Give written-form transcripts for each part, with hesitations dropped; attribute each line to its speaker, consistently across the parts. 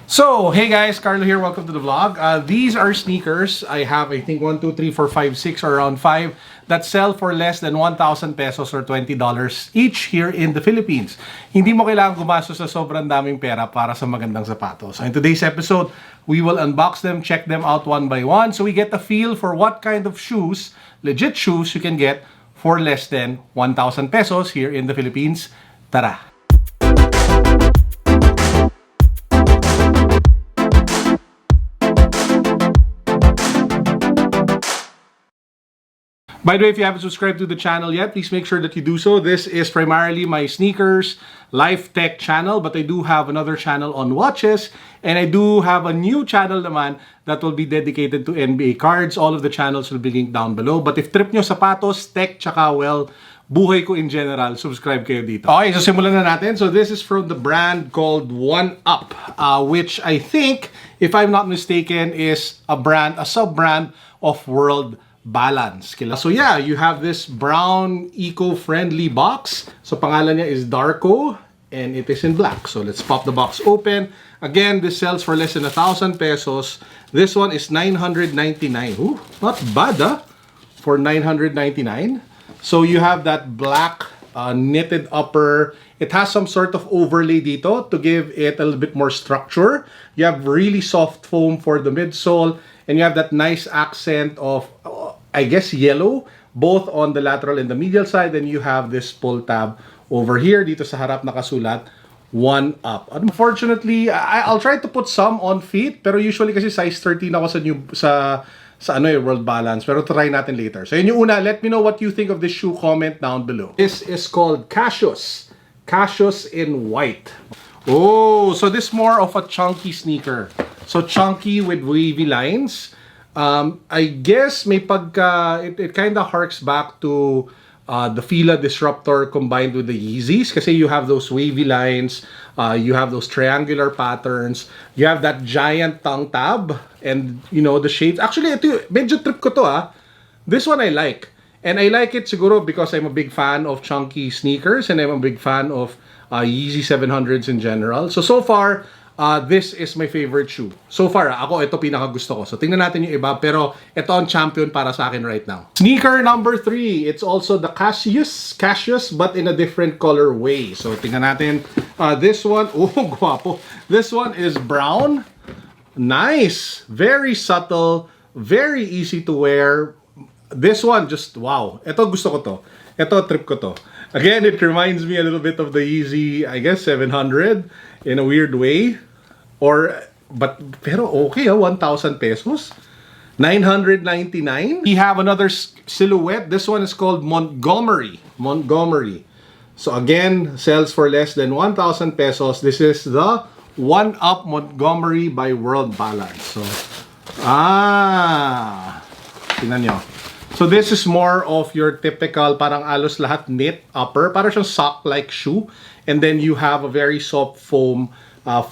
Speaker 1: So, hey guys, Carlo here. Welcome to the vlog. These are sneakers. I have, I think, 1, 2, 3, 4, 5, 6, or around 5 that sell for less than 1,000 pesos or $20 each here in the Philippines. Hindi mo kailangan gumastos sa sobrang daming pera para sa magandang sapatos. So, in today's episode, we will unbox them, check them out one by one, so we get a feel for what kind of shoes, legit shoes, you can get for less than 1,000 pesos here in the Philippines. Tara! By the way, if you haven't subscribed to the channel yet, please make sure that you do so. This is primarily my sneakers, life tech channel, but I do have another channel on watches, and I do have a new channel naman that will be dedicated to NBA cards. All of the channels will be linked down below. But if trip nyo sapatos, tech, tsaka well, buhay ko in general, subscribe kayo dito. Okay, so simulan na natin. So this is from the brand called OneUp, which I think, if I'm not mistaken, is a sub-brand of World Balance. So yeah, you have this brown eco-friendly box. So pangalan niya is Darko and it is in black. So let's pop the box open. Again, this sells for less than 1,000 pesos. This one is 999. Ooh, not bad for 999. So you have that black knitted upper. It has some sort of overlay dito to give it a little bit more structure. You have really soft foam for the midsole, and you have that nice accent of I guess yellow, both on the lateral and the medial side. Then you have this pull tab over here. Dito sa harap nakasulat, OneUp. Unfortunately, I'll try to put some on feet, pero usually kasi size 13 ako sa World Balance. Pero try natin later. So yun yung una. Let me know what you think of this shoe. Comment down below. This is called Casios. Casios in white. Oh, so this more of a chunky sneaker. So chunky with wavy lines. I guess may pagka, it kind of harks back to the Fila Disruptor combined with the Yeezys, kasi you have those wavy lines, you have those triangular patterns, you have that giant tongue tab, and you know the shapes. Actually, ito medyo trip ko to This one I like. And I like it siguro because I'm a big fan of chunky sneakers and I'm a big fan of Yeezy 700s in general. So far, this is my favorite shoe. So far, ako ito pinakagusto ko. So tingnan natin yung iba, pero ito ang champion para sa akin right now. Sneaker number 3. It's also the casius, but in a different color way. So tingnan natin. This one, oh, guwapo. This one is brown. Nice. Very subtle. Very easy to wear. This one, just wow. Ito gusto ko to. Ito trip ko to. Again, it reminds me a little bit of the Yeezy, I guess, 700 in a weird way. Pero okay, 1,000 pesos. 999. We have another silhouette. This one is called Montgomery. So again, sells for less than 1,000 pesos. This is the OneUp Montgomery by World Balance. So, tingnan nyo. So this is more of your typical, parang alos lahat knit upper. Parang siyang sock-like shoe. And then you have a very soft foam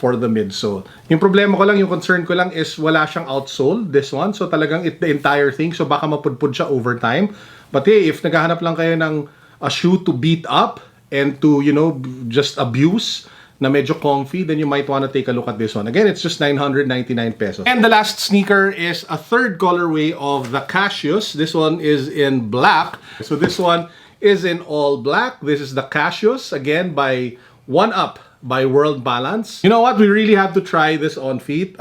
Speaker 1: for the midsole. Yung problema ko lang, yung concern ko lang is wala siyang outsole, this one. So talagang the entire thing. So baka mapudpud siya over time. But hey, if naghahanap lang kayo ng a shoe to beat up and to, you know, just abuse na medyo comfy, then you might want to take a look at this one. Again, it's just 999 pesos. And the last sneaker is a third colorway of the Casios. This one is in black. So this one is in all black. This is the Casios, again, by OneUp by World Balance. You know what? We really have to try this on feet.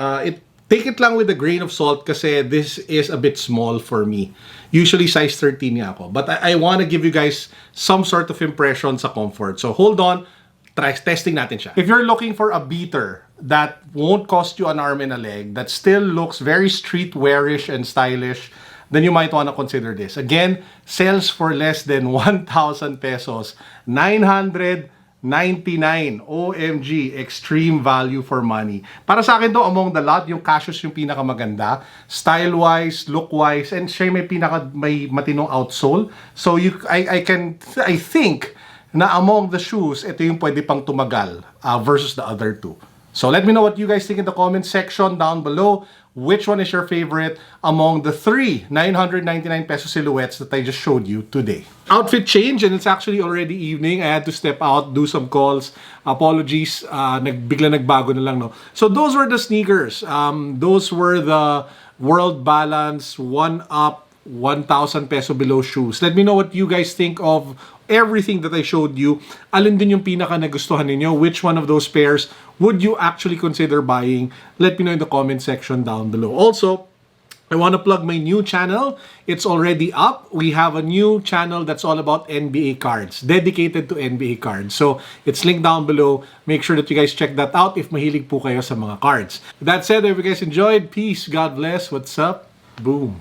Speaker 1: Take it lang with a grain of salt kasi this is a bit small for me. Usually size 13 nga ako. But I want to give you guys some sort of impression sa comfort. So hold on. Testing natin siya. If you're looking for a beater that won't cost you an arm and a leg, that still looks very streetwearish and stylish, then you might want to consider this. Again, sells for less than 1,000 pesos. 999. OMG, extreme value for money. Para sa akin to, among the lot, yung Casios yung pinakamaganda. Style-wise, look-wise, and siya may matinong outsole. So I think na among the shoes, ito yung pwede pang tumagal versus the other two. So let me know what you guys think in the comment section down below. Which one is your favorite among the 3 999 peso silhouettes that I just showed you today? Outfit change, and it's actually already evening. I had to step out, do some calls. Apologies, bigla nagbago na lang, no? So those were the sneakers. Those were the World Balance OneUp 1,000 peso below shoes. Let me know what you guys think of everything that I showed you. Alin din yung pinaka nagustuhan ninyo? Which one of those pairs would you actually consider buying? Let me know in the comment section down below. Also, I want to plug my new channel. It's already up. We have a new channel that's all about NBA cards, dedicated to NBA cards. So, it's linked down below. Make sure that you guys check that out if mahilig po kayo sa mga cards. With that said, if you guys enjoyed, peace, God bless, what's up, boom.